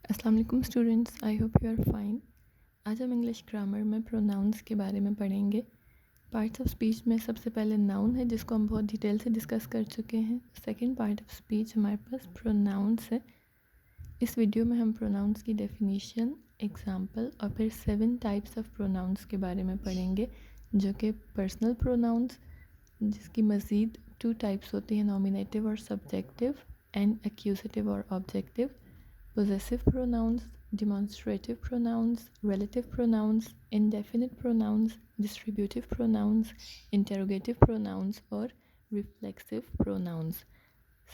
अस्सलाम वालेकुम students, I hope you are fine. आज हम इंग्लिश ग्रामर में प्रोनाउंस के बारे में पढ़ेंगे। पार्ट्स ऑफ स्पीच में सबसे पहले नाउन है, जिसको हम बहुत डिटेल से डिस्कस कर चुके हैं। सेकंड पार्ट ऑफ स्पीच हमारे पास प्रोनाउंस है। इस वीडियो में हम प्रोनाउंस की डेफिनेशन, एग्जांपल और फिर 7 टाइप्स ऑफ प्रोनाउंस के बारे में पढ़ेंगे, जो कि पर्सनल प्रोनाउंस, जिसकी मज़ीद 2 टाइप्स होती हैं, नॉमिनेटिव और सब्जेक्टिव, एंड एक्यूजेटिव और objective, possessive pronouns, demonstrative pronouns, relative pronouns, indefinite pronouns, distributive pronouns, interrogative pronouns और reflexive pronouns।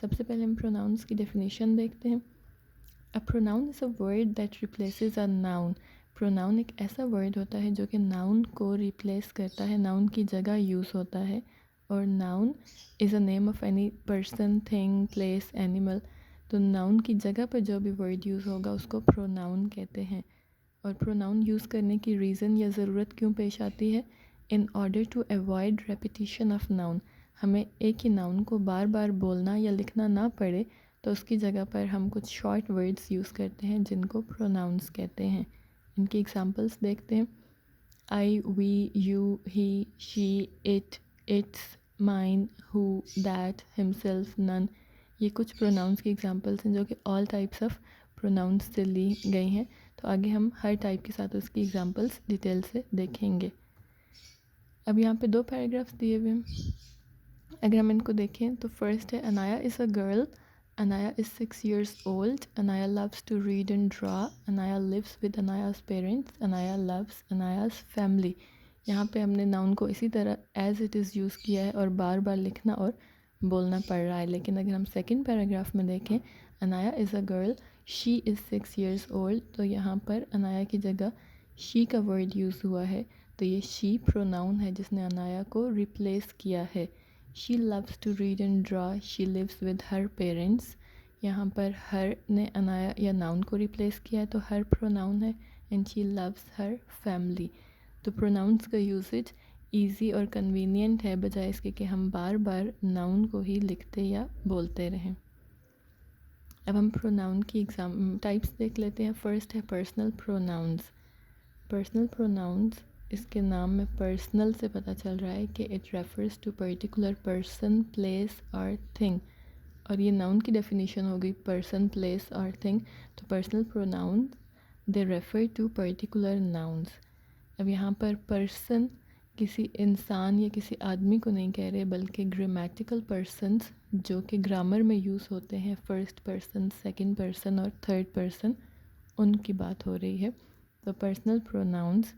सबसे पहले हम pronouns की definition देखते हैं। A pronoun is a word that replaces a noun। pronoun एक ऐसा word होता है जो कि noun को replace करता है, noun की जगह use होता है। और noun is a name of any person, thing, place, animal। तो नाउन की जगह पर जो भी वर्ड यूज़ होगा उसको प्रोनाउन कहते हैं। और प्रोनाउन यूज़ करने की रीज़न या ज़रूरत क्यों पेश आती है? In order to avoid repetition of noun. हमें एक ही नाउन को बार बार बोलना या लिखना ना पड़े, तो उसकी जगह पर हम कुछ शॉर्ट वर्ड्स यूज़ करते हैं जिनको प्रोनाउंस कहते हैं। इनकी एग्जांपल्स देखते हैं। I, we, you, he, she, it, its, mine, who, that, himself, none. ये कुछ प्रोनाउंस की एग्जांपल्स हैं जो कि ऑल टाइप्स ऑफ प्रोनाउंस से ली गई हैं। तो आगे हम हर टाइप के साथ उसकी एग्जांपल्स डिटेल से देखेंगे। अब यहाँ पे 2 पैराग्राफ्स दिए हुए हैं। अगर हम इनको देखें तो फर्स्ट है, Anaya is a girl, Anaya is 6 years old, Anaya loves to read and draw, Anaya lives with अनाया's parents, Anaya loves अनाया's family। यहाँ पे हमने नाउन को इसी तरह एज इट इज़ यूज़ किया है और बार बार लिखना और बोलना पड़ रहा है। लेकिन अगर हम सेकंड पैराग्राफ में देखें, Anaya is a girl, she is 6 years old, तो यहाँ पर अनाया की जगह शी का वर्ड यूज़ हुआ है। तो ये शी प्रोनाउन है जिसने अनाया को रिप्लेस किया है। She loves to read and draw, she lives with her parents. यहाँ पर हर ने अनाया या नाउन को रिप्लेस किया है, तो हर प्रोनाउन है। And she loves her family. तो प्रोनाउंस का यूसेज ईजी और कन्वीनियंट है, बजाय इसके कि हम बार बार नाउन को ही लिखते या बोलते रहें। अब हम प्रोनाउन की एग्जाम टाइप्स देख लेते हैं। फर्स्ट है पर्सनल प्रोनाउंस। पर्सनल प्रोनाउंस, इसके नाम में पर्सनल से पता चल रहा है कि it refers to particular person, place और थिंग। और ये नाउन की डेफिनेशन हो गई पर्सन, प्लेस और थिंग। तो personal pronouns they refer to particular nouns. अब यहाँ पर पर्सन किसी इंसान या किसी आदमी को नहीं कह रहे, बल्कि ग्रामेटिकल पर्सन्स जो कि ग्रामर में यूज़ होते हैं, फर्स्ट पर्सन, सेकंड पर्सन और थर्ड पर्सन, उनकी बात हो रही है। तो personal pronouns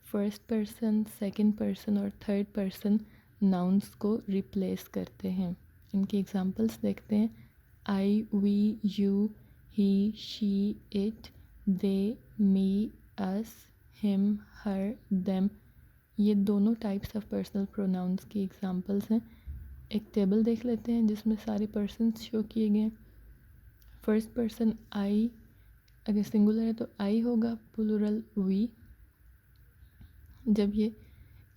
first person, second person और थर्ड पर्सन नाउन्स को रिप्लेस करते हैं। इनकी एग्जांपल्स देखते हैं। I, we, you, he, she, it, they, me, us, him, her, them. ये दोनों टाइप्स ऑफ पर्सनल प्रोनाउंस की एग्जांपल्स हैं। एक टेबल देख लेते हैं जिसमें सारे पर्सन्स शो किए गए हैं। फर्स्ट पर्सन आई, अगर सिंगुलर है तो आई होगा, प्लूरल वी। जब ये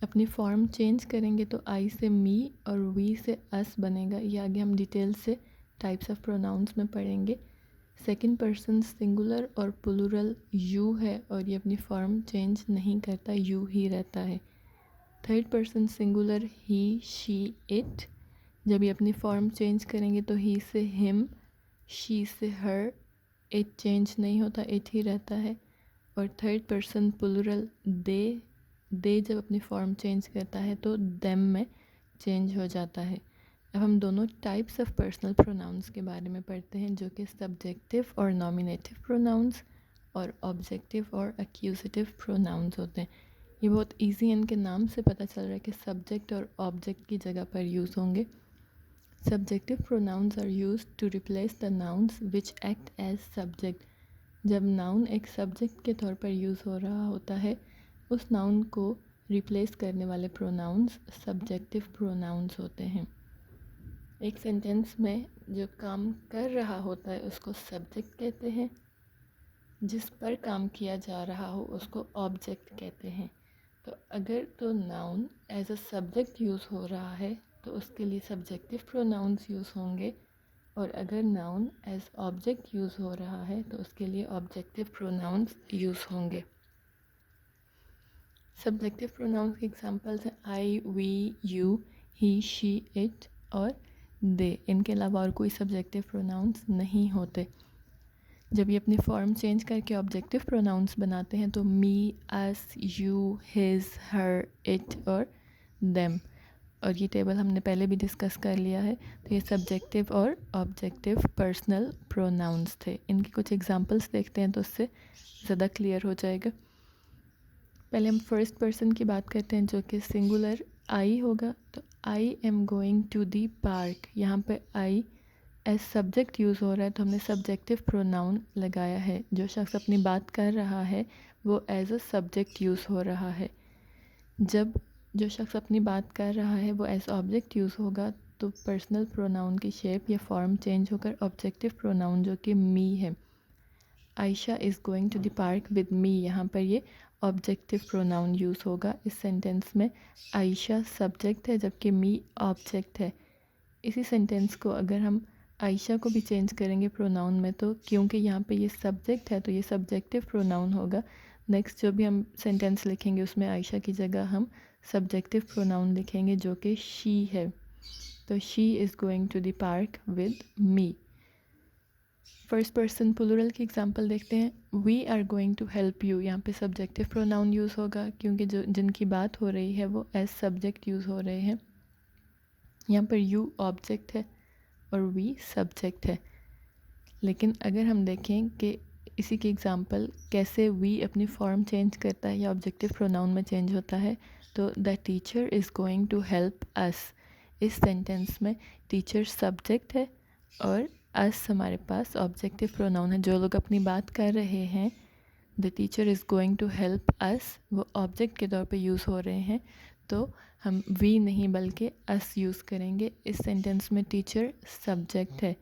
अपनी फॉर्म चेंज करेंगे तो आई से मी और वी से अस बनेगा। ये आगे हम डिटेल से टाइप्स ऑफ प्रोनाउंस में पढ़ेंगे। सेकंड पर्सन सिंगुलर और प्लूरल यू है और ये अपनी फॉर्म चेंज नहीं करता, यू ही रहता है। Third person singular he, she, it. जब ये अपनी फॉर्म चेंज करेंगे तो ही से हिम, शी से हर, इट चेंज नहीं होता, इट ही रहता है। और थर्ड पर्सन प्लूरल दे जब अपनी फॉर्म चेंज करता है तो देम में चेंज हो जाता है। अब हम दोनों टाइप्स ऑफ पर्सनल प्रोनाउंस के बारे में पढ़ते हैं, जो कि सब्जेक्टिव और नॉमिनेटिव प्रोनाउंस और ऑब्जेक्टिव और एक्यूजेटिव प्रोनाउंस होते हैं। ये बहुत इजी, इनके नाम से पता चल रहा है कि सब्जेक्ट और ऑब्जेक्ट की जगह पर यूज़ होंगे। Subjective pronouns are used to replace the nouns which act as subject. जब नाउन एक सब्जेक्ट के तौर पर यूज़ हो रहा होता है, उस नाउन को रिप्लेस करने वाले प्रोनाउंस सब्जेक्टिव प्रोनाउंस होते हैं। एक सेंटेंस में जो काम कर रहा होता है उसको सब्जेक्ट कहते हैं, जिस पर काम किया जा रहा हो उसको ऑब्जेक्ट कहते हैं। तो अगर तो noun as a subject use हो रहा है तो उसके लिए सब्जेक्टिव प्रोनाउंस यूज़ होंगे, और अगर नाउन एज ऑब्जेक्ट यूज़ हो रहा है तो उसके लिए ऑब्जेक्टिव प्रोनाउंस यूज़ होंगे। सब्जेक्टिव प्रोनाउंस के एग्जांपल्स हैं I, we, you, he, she, it और दे। इनके अलावा और कोई सब्जेक्टिव प्रोनाउंस नहीं होते। जब ये अपनी फॉर्म चेंज करके ऑब्जेक्टिव प्रोनाउंस बनाते हैं तो मी, अस, यू, हिज, हर, इट और देम, और ये टेबल हमने पहले भी डिस्कस कर लिया है। तो ये सब्जेक्टिव और ऑब्जेक्टिव पर्सनल प्रोनाउंस थे। इनकी कुछ एग्जांपल्स देखते हैं तो उससे ज़्यादा क्लियर हो जाएगा। पहले हम फर्स्ट पर्सन की बात करते हैं जो कि सिंगुलर आई होगा। तो I am going to the park, यहाँ पे आई एज सब्जेक्ट यूज़ हो रहा है तो हमने सब्जेक्टिव प्रोनाउन लगाया है। जो शख्स अपनी बात कर रहा है वो एज अ सब्जेक्ट यूज़ हो रहा है। जब जो शख्स अपनी बात कर रहा है वो एज ऑब्जेक्ट यूज़ होगा तो पर्सनल प्रोनाउन की शेप या फॉर्म चेंज होकर ऑब्जेक्टिव प्रोनाउन जो कि मी है। Ayesha is going to the park with me, यहाँ पर ये ऑब्जेक्टिव प्रोनाउन यूज़ होगा। इस सेंटेंस में आयशा सब्जेक्ट है जबकि मी ऑब्जेक्ट है। इसी सेंटेंस को अगर हम आयशा को भी चेंज करेंगे प्रोनाउन में तो क्योंकि यहाँ पे ये सब्जेक्ट है तो ये सब्जेक्टिव प्रोनाउन होगा। नेक्स्ट जो भी हम सेंटेंस लिखेंगे उसमें आयशा की जगह हम सब्जेक्टिव प्रोनाउन लिखेंगे जो कि शी है। तो she is going to the park with me. First person plural की एग्जांपल देखते हैं। We are going to help you, यहाँ पे सब्जेक्टिव प्रोनाउन यूज़ होगा क्योंकि जो जिनकी बात हो रही है वो एज सब्जेक्ट यूज़ हो रहे हैं। यहाँ पर यू ऑब्जेक्ट है और वी सब्जेक्ट है। लेकिन अगर हम देखें कि इसी की एग्जांपल कैसे वी अपनी फॉर्म चेंज करता है या ऑब्जेक्टिव प्रोनाउन में चेंज होता है, तो the teacher is going to help us. इस सेंटेंस में टीचर सब्जेक्ट है और अस हमारे पास ऑब्जेक्टिव प्रोनाउन है। जो लोग अपनी बात कर रहे हैं the teacher is going to help us, वो ऑब्जेक्ट के तौर पे यूज़ हो रहे हैं तो हम वी नहीं बल्कि अस यूज़ करेंगे। इस सेंटेंस में टीचर सब्जेक्ट है।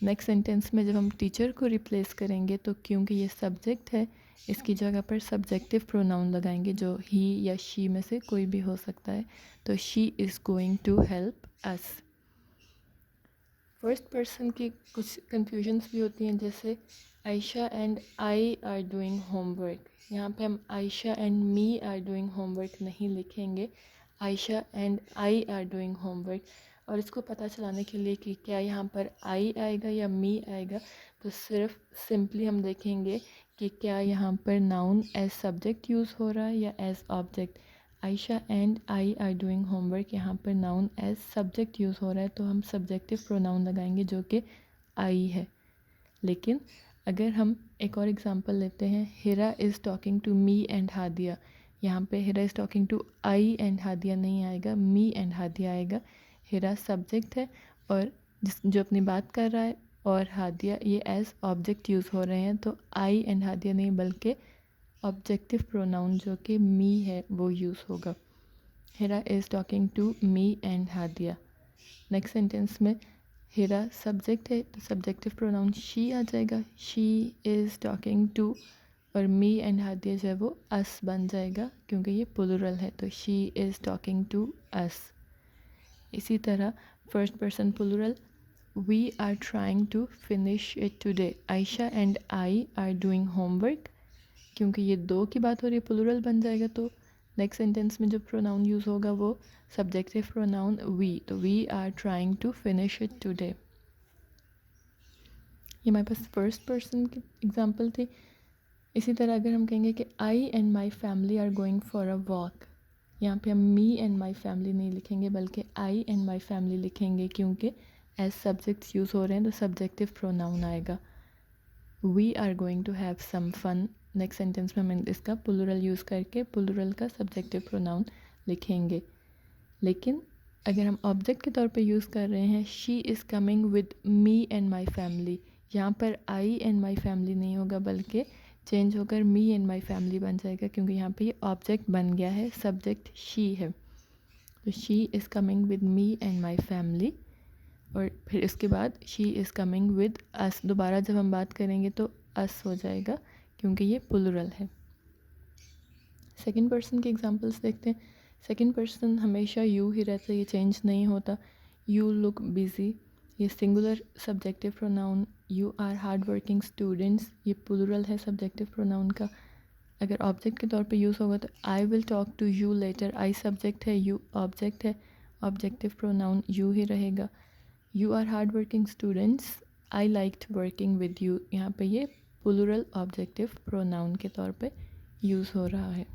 नेक्स्ट सेंटेंस में जब हम टीचर को रिप्लेस करेंगे तो क्योंकि ये सब्जेक्ट है इसकी जगह पर सब्जेक्टिव प्रोनाउन लगाएंगे जो ही या शी में से कोई भी हो सकता है। तो she is going to help us. First person की कुछ कन्फ्यूजन्स भी होती हैं, जैसे Ayesha and I are doing homework. यहाँ पे हम Ayesha and me are doing homework नहीं लिखेंगे, Ayesha and I are doing homework. और इसको पता चलाने के लिए कि क्या यहाँ पर आई आएगा या मी आएगा, तो सिर्फ सिंपली हम देखेंगे कि क्या यहाँ पर नाउन एज सब्जेक्ट यूज़ हो रहा है या as object. Ayesha and I are doing homework, यहाँ पर नाउन एज सब्जेक्ट यूज़ हो रहा है तो हम सब्जेक्टिव प्रोनाउन लगाएंगे जो कि आई है। लेकिन अगर हम एक और एग्जांपल लेते हैं, Hira is talking to me and Hadia, यहाँ पे Hira is talking to I and Hadia नहीं आएगा, मी एंड हादिया आएगा। हिरा सब्जेक्ट है और जो अपनी बात कर रहा है और हादिया ये एज ऑब्जेक्ट यूज़ हो रहे हैं तो आई एंड हादिया नहीं बल्कि ऑब्जेक्टिव प्रोनाउन जो कि मी है वो यूज़ होगा। Hira is talking to me and Hadia. Next sentence में हिरा सब्जेक्ट है तो सब्जेक्टिव प्रोनाउन शी आ जाएगा, शी इज़ टॉकिंग टू, और मी एंड हादिया जो है वो अस बन जाएगा क्योंकि ये प्लूरल है तो she is talking to us. इसी तरह first person plural, we are trying to finish it today, Ayesha and I are doing homework. क्योंकि ये दो की बात हो रही है प्लूरल बन जाएगा तो नेक्स्ट सेंटेंस में जो प्रोनाउन यूज़ होगा वो सब्जेक्टिव प्रोनाउन वी, तो we are trying to finish it today. ये हमारे पास फर्स्ट पर्सन की एग्जांपल थी। इसी तरह अगर हम कहेंगे कि I and my family are going for a walk, यहाँ पे हम मी एंड माई फैमिली नहीं लिखेंगे बल्कि आई एंड माई फैमिली लिखेंगे क्योंकि एज सब्जेक्ट्स यूज़ हो रहे हैं तो सब्जेक्टिव प्रोनाउन आएगा। We are going to have some fun, next sentence में हम इसका प्लूरल यूज़ करके प्लूरल का सब्जेक्टिव प्रोनाउन लिखेंगे। लेकिन अगर हम ऑब्जेक्ट के तौर पे यूज़ कर रहे हैं, she is coming with me and my family, यहाँ पर आई एंड माई फैमिली नहीं होगा बल्कि चेंज होकर मी एंड माई फैमिली बन जाएगा क्योंकि यहाँ पे ये ऑब्जेक्ट बन गया है, सब्जेक्ट शी है। तो she is coming with me and my family, और फिर इसके बाद she is coming with us, दोबारा जब हम बात करेंगे तो अस हो जाएगा क्योंकि ये प्लूरल है। सेकंड पर्सन के एग्जांपल्स देखते हैं। सेकंड पर्सन हमेशा यू ही रहता है, ये चेंज नहीं होता। यू लुक बिज़ी, ये singular subjective pronoun you are hard working students, ये प्लूरल है सब्जेक्टिव प्रोनाउन का। अगर ऑब्जेक्ट के तौर पे यूज़ होगा तो I will talk to you later, I subject है, यू ऑब्जेक्ट है, ऑब्जेक्टिव प्रोनाउन यू ही रहेगा। You are hard working students, I liked working with you, यहाँ पे ये प्लूरल ऑब्जेक्टिव प्रोनाउन के तौर पे यूज़ हो रहा है।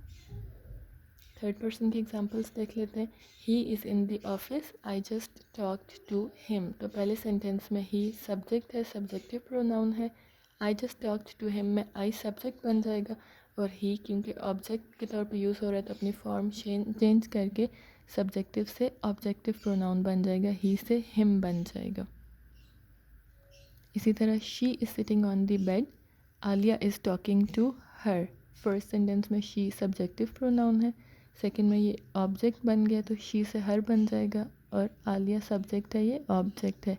थर्ड पर्सन की एग्जांपल्स देख लेते हैं। He is in the office, I just talked to him. तो पहले सेंटेंस में ही सब्जेक्ट है, सब्जेक्टिव प्रोनाउन है। I just talked to him में आई सब्जेक्ट बन जाएगा, और ही क्योंकि ऑब्जेक्ट के तौर पे यूज़ हो रहा है तो अपनी फॉर्म चेंज करके सब्जेक्टिव से ऑब्जेक्टिव प्रोनाउन बन जाएगा, ही से हिम बन जाएगा। इसी तरह she is sitting on the bed, Alia is talking to her. First sentence में शी सब्जेक्टिव प्रोनाउन है, सेकंड में ये ऑब्जेक्ट बन गया तो शी से हर बन जाएगा, और आलिया सब्जेक्ट है, ये ऑब्जेक्ट है।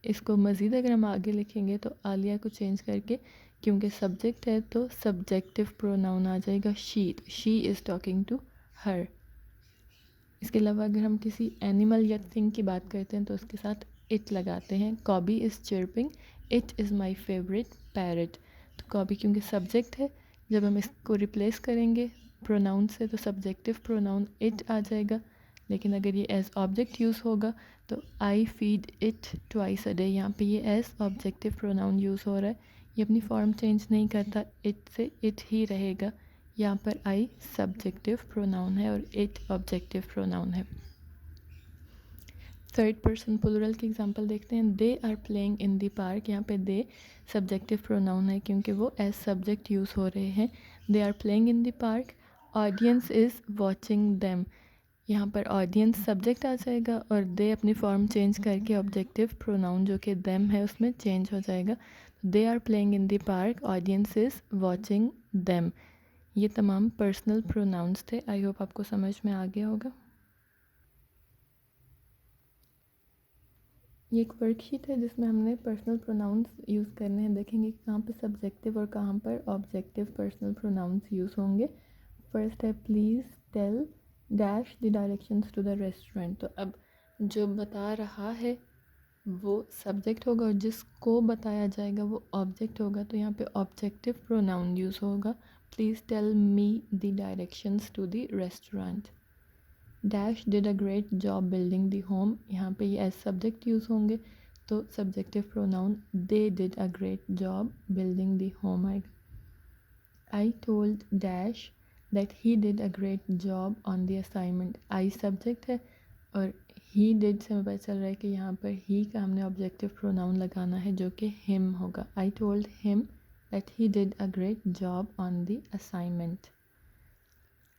इसको मज़ीद अगर हम आगे लिखेंगे तो आलिया को चेंज करके क्योंकि सब्जेक्ट है तो सब्जेक्टिव प्रोनाउन आ जाएगा she is talking to her. इसके अलावा अगर हम किसी एनिमल या थिंग की बात करते हैं तो उसके साथ इट लगाते हैं। Cobie is chirping, it is my favourite parrot. तो कॉबी क्योंकि सब्जेक्ट है, जब हम इसको रिप्लेस करेंगे प्रोनाउन से तो सब्जेक्टिव प्रोनाउन इट आ जाएगा। लेकिन अगर ये एज ऑब्जेक्ट यूज़ होगा तो I feed it twice a day, यहाँ पे ये एज ऑब्जेक्टिव प्रोनाउन यूज़ हो रहा है, ये अपनी फॉर्म चेंज नहीं करता, इट से इट ही रहेगा। यहाँ पर आई सब्जेक्टिव प्रोनाउन है और इट ऑब्जेक्टिव प्रोनाउन है। थर्ड पर्सन प्लूरल की एग्जांपल देखते हैं। They are playing in the park, यहाँ पे दे सब्जेक्टिव प्रोनाउन है क्योंकि वो एज सब्जेक्ट यूज़ हो रहे हैं। They are playing in the park, audience is watching them, यहाँ पर ऑडियंस सब्जेक्ट आ जाएगा और दे अपनी फॉर्म चेंज करके ऑब्जेक्टिव प्रोनाउन जो कि देम है उसमें चेंज हो जाएगा। They are playing in the park, audience is watching them. ये तमाम पर्सनल प्रोनाउंस थे। आई होप आपको समझ में आ गया होगा। ये एक वर्कशीट है जिसमें हमने पर्सनल प्रोनाउंस यूज़ करने हैं। देखेंगे कहाँ पे सब्जेक्टिव और कहाँ पर ऑब्जेक्टिव पर्सनल प्रोनाउंस यूज़ होंगे। फर्स्ट है please tell dash the directions to the restaurant. तो अब जो बता रहा है वो सब्जेक्ट होगा और जिसको बताया जाएगा वो ऑब्जेक्ट होगा, तो यहाँ पे ऑब्जेक्टिव प्रोनाउन यूज़ होगा। Please tell me the directions to the restaurant. Dash did a great job building the home, यहाँ पे ये एज सब्जेक्ट यूज़ होंगे तो subjective pronoun they did a great job building the home आएगा। I told dash that he did a great job on the assignment, I subject है और he did से हमें पता चल रहा है कि यहाँ पर ही का हमने ऑब्जेक्टिव प्रोनाउन लगाना है जो कि हिम होगा। I told him that he did a great job on the assignment.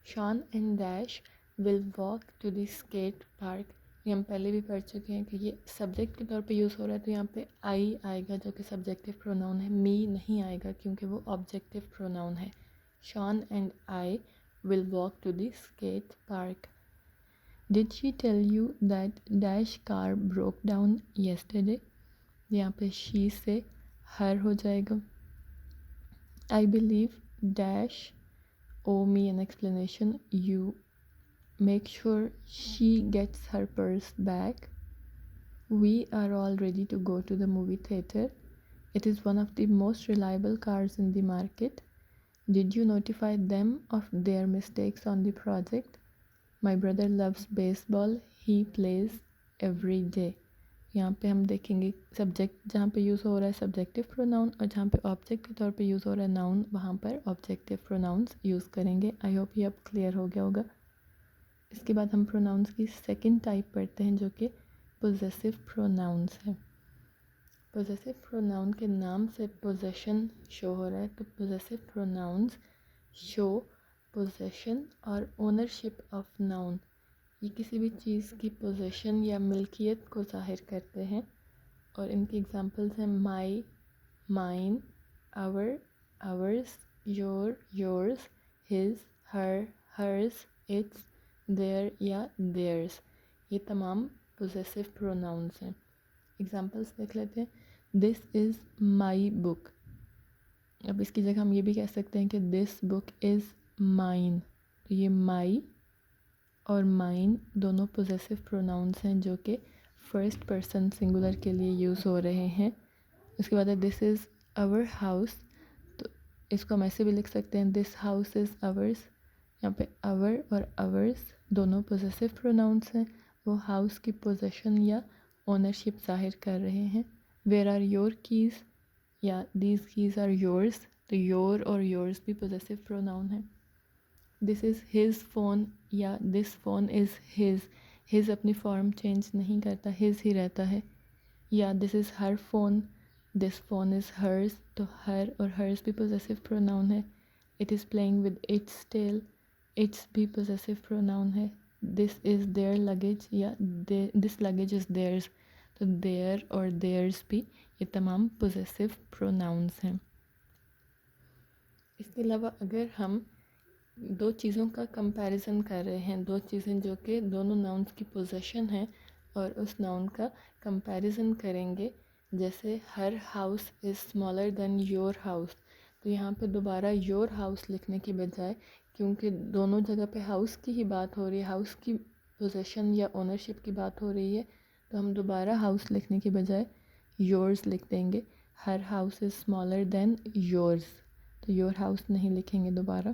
Shawn and dash will walk to the skate park, ये हम पहले भी पढ़ चुके हैं कि ये सब्जेक्ट के तौर पे यूज़ हो रहा है तो यहाँ पे आई आएगा जो कि सब्जेक्टिव प्रोनाउन है, मी नहीं आएगा क्योंकि वो ऑब्जेक्टिव प्रोनाउन है। Shawn and I will walk to the skate park. Did she tell you that dash car broke down yesterday, यहाँ पे शी से हर हो जाएगा। I believe dash owe me an explanation, you make sure she gets her purse back. We are all ready to go to the movie theater. It is one of the most reliable cars in the market. Did you notify them of their mistakes on the project? My brother loves baseball. He plays every day. यहाँ पे हम देखेंगे subject जहाँ पे use हो रहा है subjective pronoun और जहाँ पे ऑब्जेक्ट के तौर पे यूज़ हो रहा है नाउन, वहाँ पर ऑब्जेक्टिव प्रोनाउंस यूज़ करेंगे। आई होप ये अब क्लियर हो गया होगा। इसके बाद हम प्रोनाउंस की सेकंड टाइप पढ़ते हैं जो कि पोजेसिव प्रोनाउंस है। पोजेसिव प्रोनाउन के नाम से पोजेशन शो हो रहा है, तो पोजेसिव प्रोनाउंस शो पोजेशन और ओनरशिप ऑफ नाउन, ये किसी भी चीज़ की पोजेशन या मिल्कियत को ज़ाहिर करते हैं। और इनकी एग्जांपल्स हैं my, mine, our, ours, your, yours, his, her, hers, its, their या देयर्स। ये तमाम पोजेसिव प्रोनाउंस हैं। एग्जांपल्स देख लेते हैं। दिस इज़ माई बुक, अब इसकी जगह हम ये भी कह सकते हैं कि दिस बुक इज़ माइन। तो ये माई और माइन दोनों पोजेसिव प्रोनाउंस हैं जो कि फर्स्ट पर्सन सिंगुलर के लिए यूज़ हो रहे हैं। उसके बाद है दिस इज़ आवर हाउस, तो इसको हम ऐसे भी लिख सकते हैं दिस हाउस इज़ आवर्स। यहाँ पे आवर और आवर्स दोनों पोजेसिव प्रोनाउंस हैं, वो हाउस की पोजेशन या ओनरशिप जाहिर कर रहे हैं। वेयर आर योर कीज़ या दीज कीज़ आर योर्स, तो योर और योर्स भी पोजेसिव प्रोनाउन है। दिस इज़ हिज फ़ोन या दिस फ़ोन इज़ हिज अपनी फॉर्म चेंज नहीं करता, हिज ही रहता है। या this is her phone, this phone is hers, तो हर और हर्स भी पोजेसिव प्रोनाउन है। It is playing with its tail, its भी पोजेसिव प्रोनाउन है। दिस इज़ देयर लगेज या दिस लगेज इज़ देयर्स, तो देयर और देयर्स भी ये तमाम पोजेसिव प्रोनाउंस हैं। इसके अलावा अगर हम दो चीज़ों का कंपैरिजन कर रहे हैं, दो चीज़ें जो कि दोनों नाउन्स की पोजीशन है और उस नाउन का कंपैरिजन करेंगे, जैसे her house is smaller than your house, तो यहाँ पे दोबारा योर हाउस लिखने की बजाय, क्योंकि दोनों जगह पे हाउस की ही बात हो रही है, हाउस की पोजीशन या ओनरशिप की बात हो रही है, तो हम दोबारा हाउस लिखने की बजाय योर्स लिख देंगे। Her house is smaller than yours, तो योर हाउस नहीं लिखेंगे दोबारा।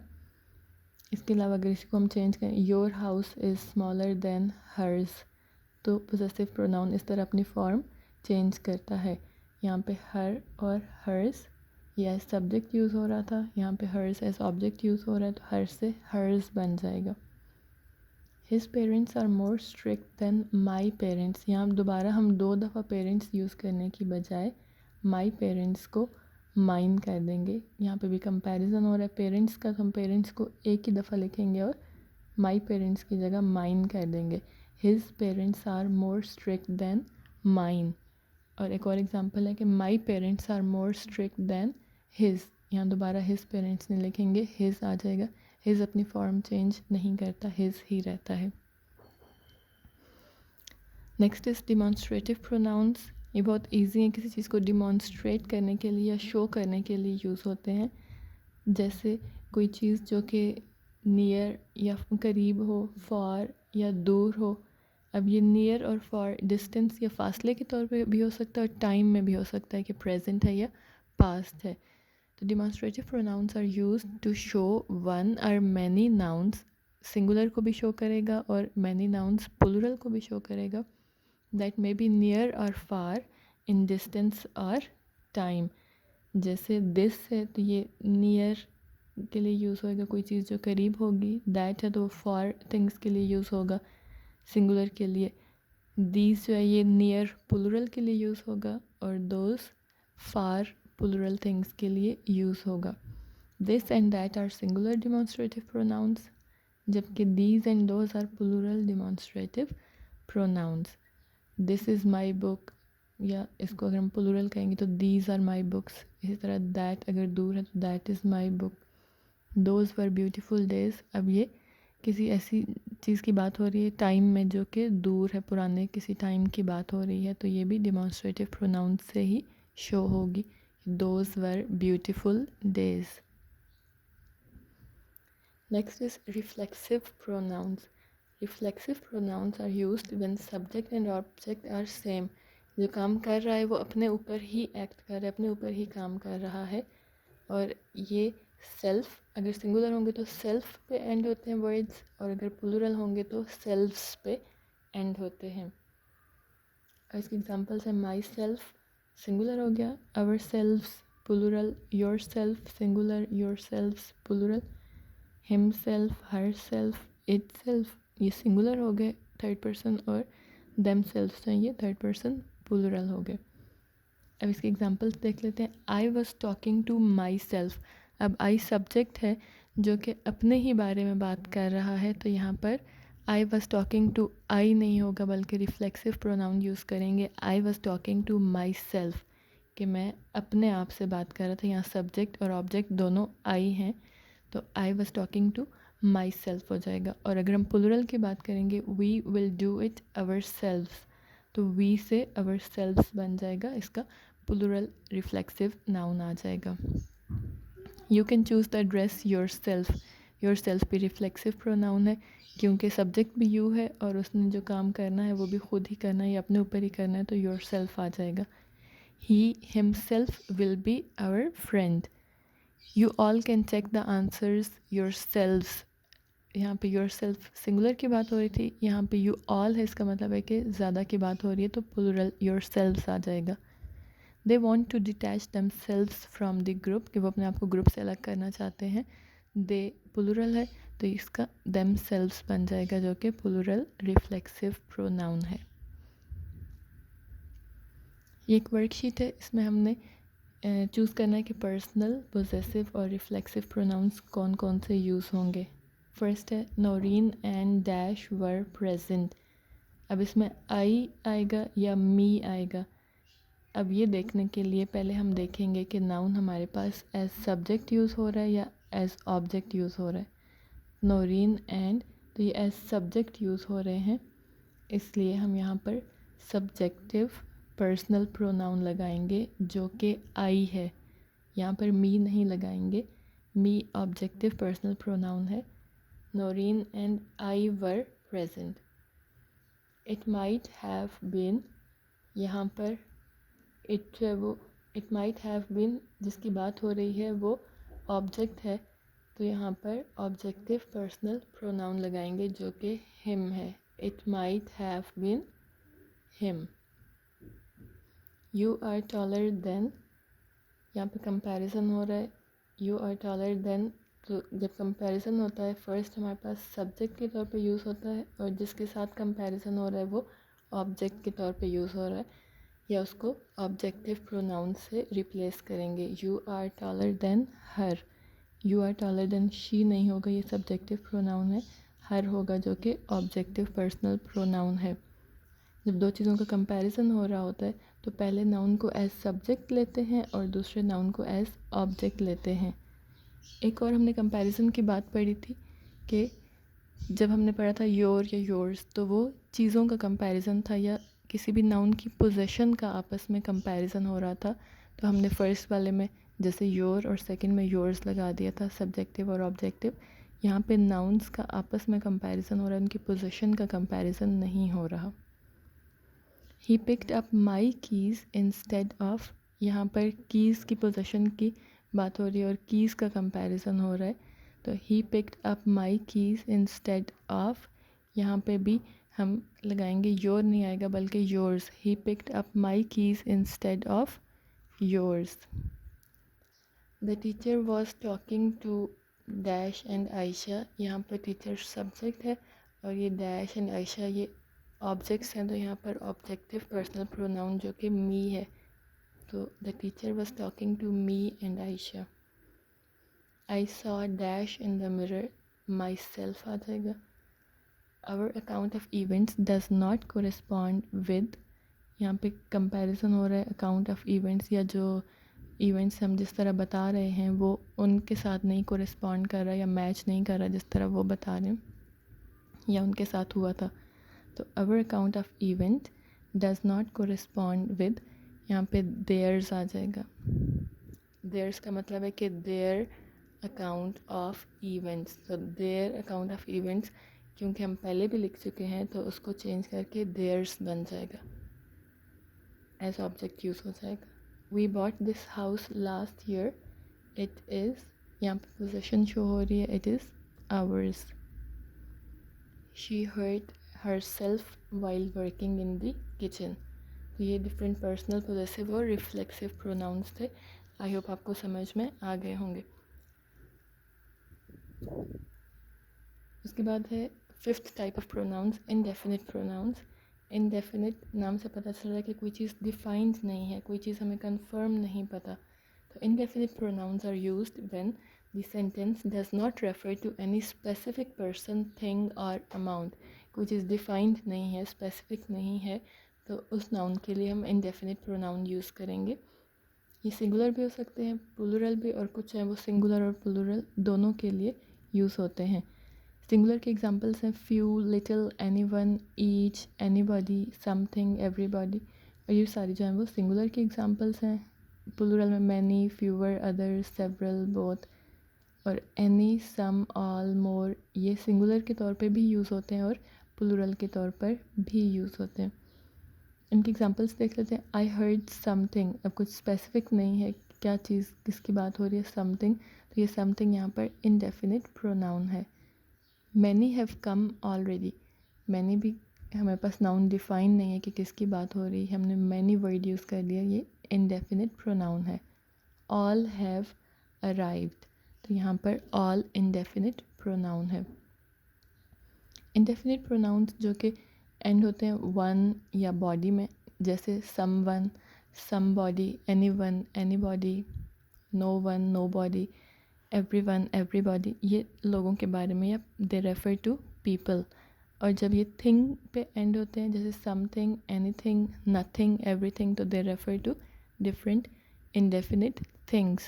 इसके अलावा अगर इसको हम चेंज करें, your house is smaller than hers, तो पोजेसिव प्रोनाउन इस तरह अपनी फॉर्म चेंज करता है। यहाँ पे हर और हर्स या सब्जेक्ट यूज़ हो रहा था, यहाँ पे हर्स एज ऑब्जेक्ट यूज़ हो रहा है, तो हर से हर्स बन जाएगा। His parents are more strict than my parents, यहाँ दोबारा हम दो दफ़ा पेरेंट्स यूज़ करने की बजाय माई पेरेंट्स को माइन कर देंगे। यहाँ पे भी कंपैरिजन हो रहा है पेरेंट्स का, तो हम पेरेंट्स को एक ही दफ़ा लिखेंगे और माई पेरेंट्स की जगह माइन कर देंगे। His parents are more strict than mine. और एक और एग्जांपल है कि my parents are more strict than his, यहाँ दोबारा हिज पेरेंट्स नहीं लिखेंगे, हिज आ जाएगा। हिज अपनी फॉर्म चेंज नहीं करता, हिज ही रहता है। Next is demonstrative pronounce. ये बहुत इजी है, किसी चीज़ को डिमॉन्स्ट्रेट करने के लिए या शो करने के लिए यूज़ होते हैं। जैसे कोई चीज़ जो कि नियर या करीब हो, फार या दूर हो। अब ये नियर और फार डिस्टेंस या फासले के तौर पे भी हो सकता है और टाइम में भी हो सकता है कि प्रेजेंट है या पास्ट है। तो demonstrative pronouns are used to show one और मैनी नाउन्स, सिंगुलर को भी शो करेगा और मैनी नाउन्स प्लूरल को भी शो करेगा, दैट मे बी नियर और फार इन डिस्टेंस और टाइम। जैसे दिस है तो ये नियर के लिए यूज़ होगा, कोई चीज़ जो करीब होगी। दैट है तो फार थिंग्स के लिए यूज़ होगा सिंगुलर के लिए। दीज जो है ये नियर प्लूरल के लिए यूज़ होगा और दोज फार प्लूरल थिंग्स के लिए यूज़ होगा। This and that are singular demonstrative pronouns, जबकि these and those are plural demonstrative pronouns. This is my book, या इसको अगर हम प्लूरल कहेंगे तो दीज आर माई बुक्स। इसी तरह दैट अगर दूर है तो that is my book. Those were beautiful days, अब ये किसी ऐसी चीज़ की बात हो रही है टाइम में जो कि दूर है, पुराने किसी टाइम की बात हो रही है, तो ये भी डिमॉन्स्ट्रेटिव प्रोनाउन से ही शो होगी। Those were beautiful days. Next is reflexive pronouns. Reflexive pronouns are used when subject and object are same. जो काम कर रहा है वो अपने ऊपर ही एक्ट कर रहा है, अपने ऊपर ही काम कर रहा है। और ये सेल्फ, अगर सिंगुलर होंगे तो सेल्फ पे एंड होते हैं वर्ड्स, और अगर प्लूरल होंगे तो सेल्फ्स पे एंड होते हैं। और इसके एग्जांपल्स हैं माई सेल्फ सिंगुलर हो गया, our selves plural, your self singular, your selves plural, him self, her self, it self ये सिंगुलर हो गए थर्ड पर्सन, और देम सेल्फ्स हैं ये थर्ड पर्सन प्लूरल हो गए। अब इसके एग्जांपल्स देख लेते हैं। I was talking to my self, अब आई सब्जेक्ट है जो कि अपने ही बारे में बात कर रहा है, तो यहाँ पर I was talking to I नहीं होगा बल्कि रिफ्लेक्सिव प्रोनाउन यूज़ करेंगे। I was talking to my self, कि मैं अपने आप से बात कर रहा था। यहाँ सब्जेक्ट और ऑब्जेक्ट दोनों आई हैं, तो I was talking to my self हो जाएगा। और अगर हम प्लूरल की बात करेंगे, we will do it our selves, तो वी से अवर सेल्व्स बन जाएगा, इसका प्लूरल रिफ्लेक्सिव नाउन आ जाएगा। You can choose the dress your self भी रिफ्लेक्सिव प्रोनाउन है। क्योंकि सब्जेक्ट भी यू है और उसने जो काम करना है वो भी खुद ही करना है या अपने ऊपर ही करना है, तो योर सेल्फ आ जाएगा. He himself will be our friend. You all can check the answers your selves. यहाँ पे योर सेल्फ सिंगुलर की बात हो रही थी, यहाँ पे यू ऑल है, इसका मतलब है कि ज़्यादा की बात हो रही है, तो प्लूरल योर सेल्व्स आ जाएगा. दे वॉन्ट टू डिटैच दम सेल्व्स फ्राम द ग्रुप, कि वो अपने आप को ग्रुप से अलग करना चाहते हैं. दे प्लूरल है तो इसका देम सेल्व्स बन जाएगा, जो कि प्लूरल रिफ्लेक्सिव प्रोनाउन है. ये एक वर्कशीट है, इसमें हमने चूज़ करना है कि पर्सनल, पोजेसिव और रिफ्लेक्सिव प्रोनाउंस कौन कौन से यूज़ होंगे. फर्स्ट है Noreen and dash were present. अब इसमें आई आएगा या मी आएगा. अब ये देखने के लिए पहले हम देखेंगे कि नाउन हमारे पास एज सब्जेक्ट यूज़ हो रहा है या एज ऑब्जेक्ट यूज़ हो रहा है. नौरीन एंड, तो ये एज सब्जेक्ट यूज़ हो रहे हैं, इसलिए हम यहाँ पर सब्जेक्टिव पर्सनल प्रोनाउन लगाएंगे जो कि आई है. यहाँ पर मी नहीं लगाएंगे. मी ऑब्जेक्टिव पर्सनल प्रोनाउन है. Noreen and I were present. It might have been, यहाँ पर इट माइट हैव बीन जिसकी बात हो रही है वो ऑब्जेक्ट है, तो यहाँ पर ऑब्जेक्टिव पर्सनल प्रोनाउन लगाएंगे जो कि हिम है. It might have been him. You are taller than, यहाँ पे कंपैरिजन हो रहा है. यू आर टॉलर देन, तो जब कंपैरिजन होता है फर्स्ट हमारे पास सब्जेक्ट के तौर पे यूज़ होता है और जिसके साथ कंपैरिजन हो रहा है वो ऑब्जेक्ट के तौर पे यूज़ हो रहा है, या उसको ऑब्जेक्टिव प्रोनाउन से रिप्लेस करेंगे. You are taller than her. You are taller than she नहीं होगा, ये सब्जेक्टिव प्रोनाउन है. हर होगा जो कि ऑब्जेक्टिव पर्सनल प्रोनाउन है. जब दो चीज़ों का कंपैरिजन हो रहा होता है तो पहले नाउन को एज सब्जेक्ट लेते हैं और दूसरे नाउन को एज ऑब्जेक्ट लेते हैं. एक और हमने कंपैरिजन की बात पढ़ी थी कि जब हमने पढ़ा था योर या योर्स, तो वो चीज़ों का कंपैरिजन था या किसी भी नाउन की पोजेशन का आपस में कंपैरिजन हो रहा था. तो हमने फर्स्ट वाले में जैसे योर और सेकंड में योर्स लगा दिया था, सब्जेक्टिव और ऑब्जेक्टिव. यहाँ पे नाउन्स का आपस में कंपैरिजन हो रहा है, उनकी पोजीशन का कंपैरिजन नहीं हो रहा. ही picked up my keys instead of, यहाँ पर कीज़ की पोजीशन की बात हो रही है और कीज़ का कंपैरिजन हो रहा है, तो he picked up my keys instead of. यहाँ पे भी हम लगाएंगे योर नहीं आएगा बल्कि yours. He picked up my keys instead of yours. The teacher was talking to dash and Ayesha. यहाँ पर टीचर सब्जेक्ट है और ये डैश एंड आयशा ये ऑब्जेक्ट्स हैं, तो यहाँ पर ऑब्जेक्टिव पर्सनल प्रोनाउन जो कि मी है, तो the teacher was talking to me and Ayesha. I saw dash in the mirror, myself आ जाएगा. Our account of events does not correspond with, यहाँ पे कंपैरिजन हो रहा है अकाउंट ऑफ इवेंट्स, या जो इवेंट्स हम जिस तरह बता रहे हैं वो उनके साथ नहीं कोरिस्पॉन्ड कर रहा या मैच नहीं कर रहा जिस तरह वो बता रहे हैं या उनके साथ हुआ था. तो our account of event does not correspond with, यहाँ पे देयर्स आ जाएगा. देयर्स का मतलब है कि देयर अकाउंट ऑफ इवेंट्स, तो देयर अकाउंट ऑफ इवेंट्स क्योंकि हम पहले भी लिख चुके हैं तो उसको चेंज करके देयर्स बन जाएगा, एज ऑब्जेक्ट यूज़ हो जाएगा. We bought this house last year, it is, यहाँ पे पोजीशन शो हो रही है, it is ours. She hurt herself while working in the kitchen. तो ये डिफरेंट पर्सनल, पोजेसिव और रिफ्लेक्सिव प्रोनाउंस थे. आई होप आपको समझ में आ गए होंगे. उसके बाद है fifth type of pronouns, indefinite pronouns. Indefinite नाम से पता चल रहा है कि कोई चीज़ डिफाइंड नहीं है, कोई चीज़ हमें कंफर्म नहीं पता. तो indefinite pronouns are used when the sentence does not refer to any specific person, thing और अमाउंट. कोई चीज़ डिफाइंड नहीं है, स्पेसिफिक नहीं है, तो उस नाउन के लिए हम इनडेफिनिट प्रोनाउन यूज़ करेंगे. ये सिंगुलर भी हो सकते हैं, प्लूरल भी, और कुछ हैं वो सिंगुलर और प्लूरल दोनों के लिए यूज़ होते हैं. सिंगुलर के एग्जांपल्स हैं few, little, anyone, each, anybody, something, everybody, और ये सारी जो हैं वो सिंगुलर के एग्जांपल्स हैं. प्लूरल में many, fewer, others, several, both. और एनी, सम, ऑल, मोर ये सिंगुलर के तौर पे भी यूज़ होते हैं और प्लूरल के तौर पर भी यूज़ होते हैं। इनकी एग्जांपल्स देख लेते हैं। आई हर्ड समथिंग, अब कुछ स्पेसिफिक नहीं है क्या चीज़ किसकी बात हो रही है, समथिंग, तो ये समथिंग यहाँ पर इंडेफिनिट प्रोनाउन है। Many have come already, many भी हमारे पास नाउन डिफाइन नहीं है कि किसकी बात हो रही है, हमने मैनी वर्ड यूज़ कर दिया, ये इंडेफिनिट प्रोनाउन है। ऑल हैव अराइव्ड, तो यहाँ पर ऑल इंडेफिनिट प्रोनाउन है। इंडेफिनिट प्रोनाउंस जो कि एंड होते हैं वन या बॉडी में, जैसे someone, somebody, anyone, anybody, no one, nobody, everyone, everybody, ये लोगों के बारे में, या दे रेफर टू पीपल। और जब ये थिंग पे एंड होते हैं, जैसे समथिंग, एनीथिंग, नथिंग, एवरीथिंग, तो they refer to different indefinite things.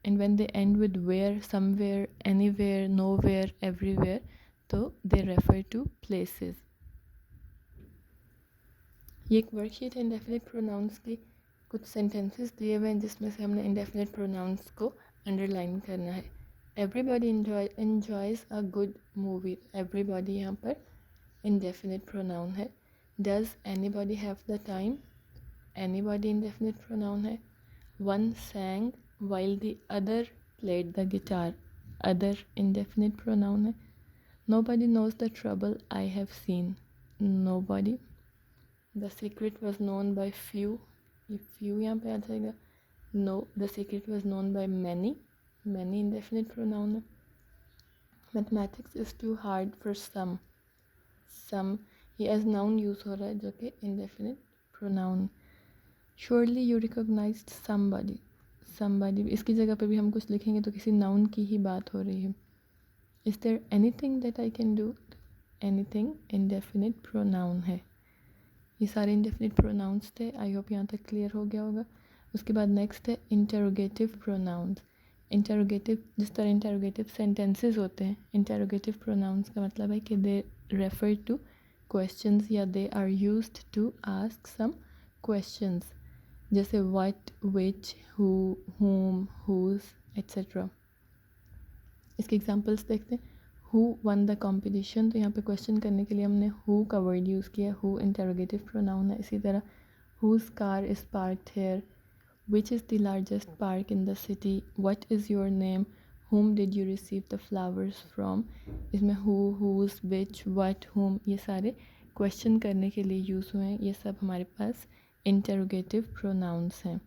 And when they end with where, somewhere, anywhere, nowhere, everywhere, तो they refer to places. ये एक वर्कशीट है इंडेफिनिट प्रोनाउंस की, कुछ सेंटेंसेस दिए हुए हैं जिसमें से हमने इंडेफिनिट प्रोनाउंस को अंडरलाइन करना है। Everybody enjoys a good movie, everybody यहाँ पर इंडेफिनिट प्रोनाउन है। Does anybody have the time, anybody indefinite pronoun है। One sang while the other played the guitar, other indefinite pronoun है। Nobody knows the trouble I have seen, nobody। The secret was known by few, ये few यहाँ पे आ जाएगा। No, the secret was known by many, many indefinite pronoun है। Mathematics is too hard for some, some ये as noun use हो रहा है जो कि indefinite pronoun। Surely you recognized somebody, somebody इसकी जगह पे भी हम कुछ लिखेंगे तो किसी नाउन की ही बात हो रही है। Is there anything that I can do, anything indefinite pronoun है। ये सारे indefinite pronouns थे, आई होप यहाँ तक क्लियर हो गया होगा। उसके बाद नेक्स्ट है interrogative pronouns। interrogative, जिस तरह interrogative sentences होते हैं, interrogative pronouns का मतलब है कि they refer to questions या they are used to ask some questions, जैसे what, which, who, whom, whose, etc. इसके एग्जांपल्स देखते हैं। who won the competition, तो यहाँ पे क्वेश्चन करने के लिए हमने who का वर्ड यूज़ किया, who इंटरोगेटिव प्रोनाउन है। इसी तरह whose car is parked here, which is the largest park in the city, what is your name, whom did you receive the flowers from, इसमें who, whose, which, what, whom ये सारे question करने के लिए use हुए हैं। ये सब हमारे पास इंटरोगेटिव प्रोनाउंस हैं।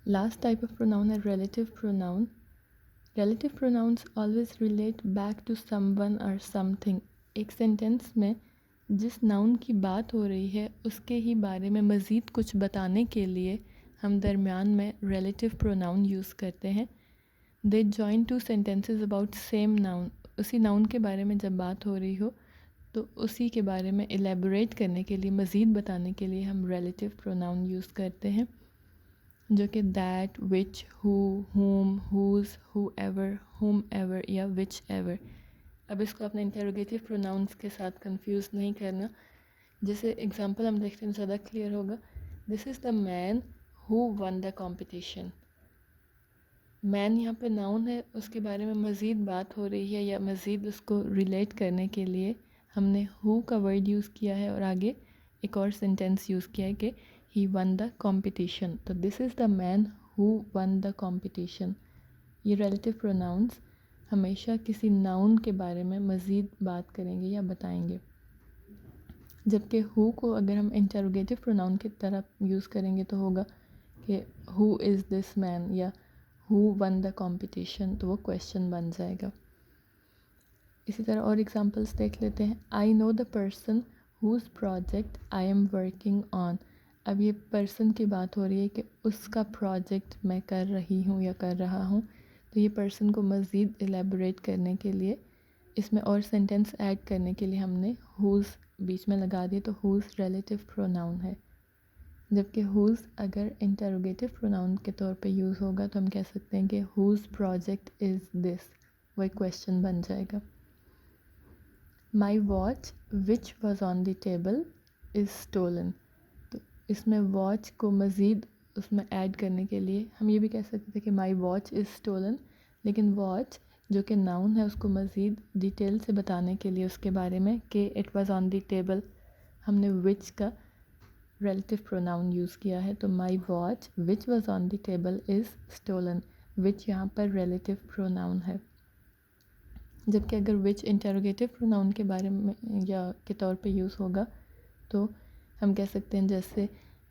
लास्ट टाइप ऑफ प्रोनाउन है relative pronoun. Relative pronouns always relate back to someone और समथिंग। एक सेंटेंस में जिस नाउन की बात हो रही है उसके ही बारे में मज़ीद कुछ बताने के लिए हम दरमियान में रिलेटिव प्रोनाउन यूज़ करते हैं। They join two sentences about same noun, उसी नाउन के बारे में जब बात हो रही हो तो उसी के बारे में एलेबोरेट करने के लिए, मज़ीद बताने के लिए हम रिलेटिव प्रोनाउन यूज़ करते हैं, जो कि दैट, विच, हु, हुम, हुज़, हुम एवर या विच एवर। अब इसको अपने इंटरोगेटिव प्रोनाउंस के साथ कंफ्यूज नहीं करना। जैसे एग्जांपल हम देखते हैं ज़्यादा क्लियर होगा। This is the man who one the competition. Man यहाँ पे नाउन है, उसके बारे में मज़ीद बात हो रही है या मज़ीद उसको रिलेट करने के लिए हमने हु का वर्ड यूज़ किया है और आगे एक और सेंटेंस यूज़ किया है कि ही वन द कॉम्पिटिशन। तो this is the man who one the competition. ये रिलेटिव प्रोनाउंस हमेशा किसी नाउन के बारे में मज़ीद बात करेंगे या बताएंगे, जबकि हु को अगर हम इंटरोगेटिव प्रोनाउन की तरह यूज़ करेंगे तो होगा कि हु इज़ दिस मैन या हु वन द कॉम्पिटिशन, तो वो क्वेश्चन बन जाएगा। इसी तरह और एग्जांपल्स देख लेते हैं। I know the person who's project I am working on. अब ये पर्सन की बात हो रही है कि उसका प्रोजेक्ट मैं कर रही हूँ या कर रहा हूँ, तो ये पर्सन को मज़ीद एलेबोरेट करने के लिए, इसमें और सेंटेंस ऐड करने के लिए हमने हुज़ बीच में लगा दिए, तो हुज़ रिलेटिव प्रोनाउन है। जबकि हुज़ अगर इंटरोगेटिव प्रोनाउन के तौर पे यूज़ होगा तो हम कह सकते हैं कि हुज़ प्रोजेक्ट इज़ दिस, वो एक क्वेश्चन बन जाएगा। My watch which was on the table is stolen. तो इसमें वॉच को मज़ीद उसमें ऐड करने के लिए हम ये भी कह सकते थे कि माई वॉच इज़ स्टोलन, लेकिन वॉच जो कि नाउन है उसको मज़ीद डिटेल से बताने के लिए उसके बारे में कि it was on the table, हमने विच का रिलेटिव प्रोनाउन यूज़ किया है। तो my watch which was on the table is stolen. Which यहाँ पर रिलेटिव प्रोनाउन है, जबकि अगर विच इंटरोगेटिव प्रोनाउन के बारे में या के तौर पे यूज़ होगा तो हम कह सकते हैं जैसे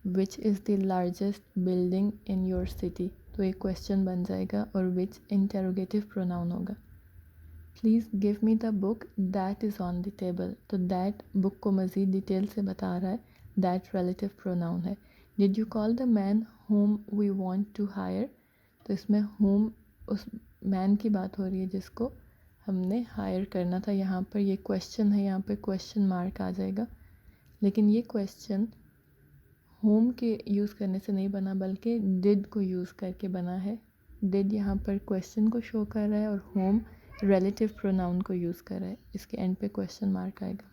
which is the largest building in your city, तो एक क्वेश्चन बन जाएगा और विच इंटरोगेटिव प्रोनाउन होगा। Please give me the book that is on the table, तो दैट बुक को मज़ीद डिटेल से बता रहा है, दैट रिलेटिव प्रोनाउन है। Did you call the man whom we want to hire, तो इसमें whom उस मैन की बात हो रही है जिसको हमने हायर करना था। यहाँ पर ये क्वेश्चन है, यहाँ पे क्वेश्चन मार्क आ जाएगा, लेकिन ये क्वेश्चन whom के यूज़ करने से नहीं बना बल्कि did को यूज़ करके बना है। did यहाँ पर क्वेश्चन को शो कर रहा है और whom रिलेटिव प्रोनाउन को यूज़ कर रहा है। इसके एंड पे क्वेश्चन मार्क आएगा।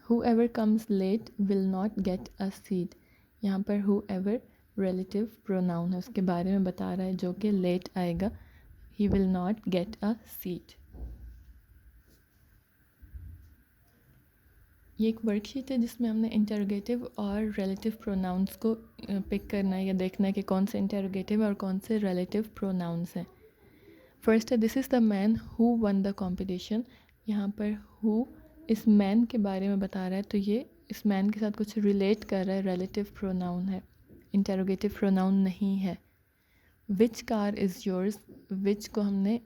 whoever comes late will not get a seat, यहाँ पर whoever रिलेटिव प्रोनाउन है, उसके बारे में बता रहा है जो कि लेट आएगा, he will not get a seat। ये एक वर्कशीट है जिसमें हमने इंटरोगेटिव और रिलेटिव प्रोनाउंस को पिक करना है या देखना है कि कौन से इंटरोगेटिव और कौन से रिलेटिव प्रोनाउंस हैं। फर्स्ट है this is the man who one the competition, यहाँ पर हु इस मैन के बारे में बता रहा है, तो ये इस मैन के साथ कुछ रिलेट कर रहा है, रिलेटिव प्रोनाउन है, इंटरोगेटिव प्रोनाउन नहीं है। विच कार इज़ योर्स, विच को हमने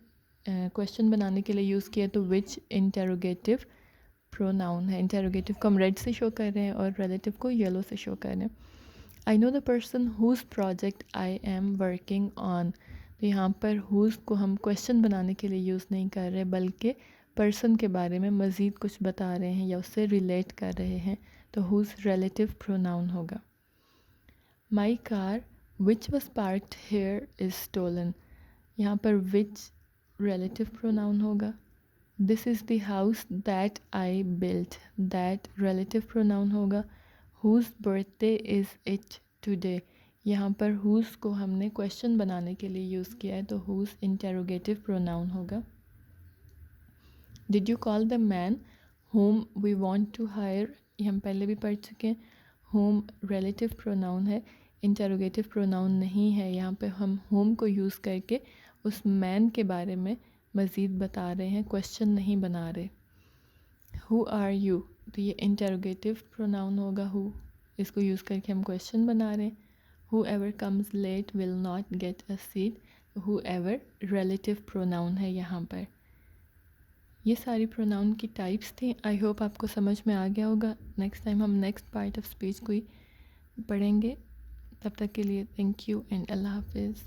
क्वेश्चन बनाने के लिए यूज़ किया, तो विच इंटरोगेटिव प्रोनाउन है। इंटरोगेटिव को हम रेड से शो कर रहे हैं और रिलेटिव को येलो से शो कर रहे हैं। I know the person whose project I am working on, तो यहाँ पर हुज को हम क्वेश्चन बनाने के लिए यूज़ नहीं कर रहे बल्कि पर्सन के बारे में मज़ीद कुछ बता रहे हैं या उससे रिलेट कर रहे हैं, तो हुज रिलेटिव प्रोनाउन होगा। My car which was parked here is stolen, यहाँ पर विच रिलेटिव प्रोनाउन होगा। This is the house that I built, that relative pronoun होगा। Whose birthday is it today, यहाँ पर हुज को हमने क्वेश्चन बनाने के लिए यूज़ किया है, तो हुज इंटरोगेटिव प्रोनाउन होगा। Did you call the man whom we want to hire, ये हम पहले भी पढ़ चुके हैं। whom रिलेटिव प्रोनाउन है, इंटरोगेटिव प्रोनाउन नहीं है। यहाँ पे हम whom को यूज़ करके उस मैन के बारे में मज़ीद बता रहे हैं, क्वेश्चन नहीं बना रहे। हु आर यू, तो ये इंटरोगेटिव प्रोनाउन होगा हु, इसको यूज़ करके हम क्वेश्चन बना रहे हैं। Whoever comes late will not get a seat, whoever relative pronoun है यहाँ पर। ये सारी प्रोनाउन की टाइप्स थी। आई होप आपको समझ में आ गया होगा। नेक्स्ट टाइम हम नेक्स्ट पार्ट ऑफ स्पीच को ही पढ़ेंगे। तब तक के लिए थैंक यू एंड अल्लाह हाफिज़।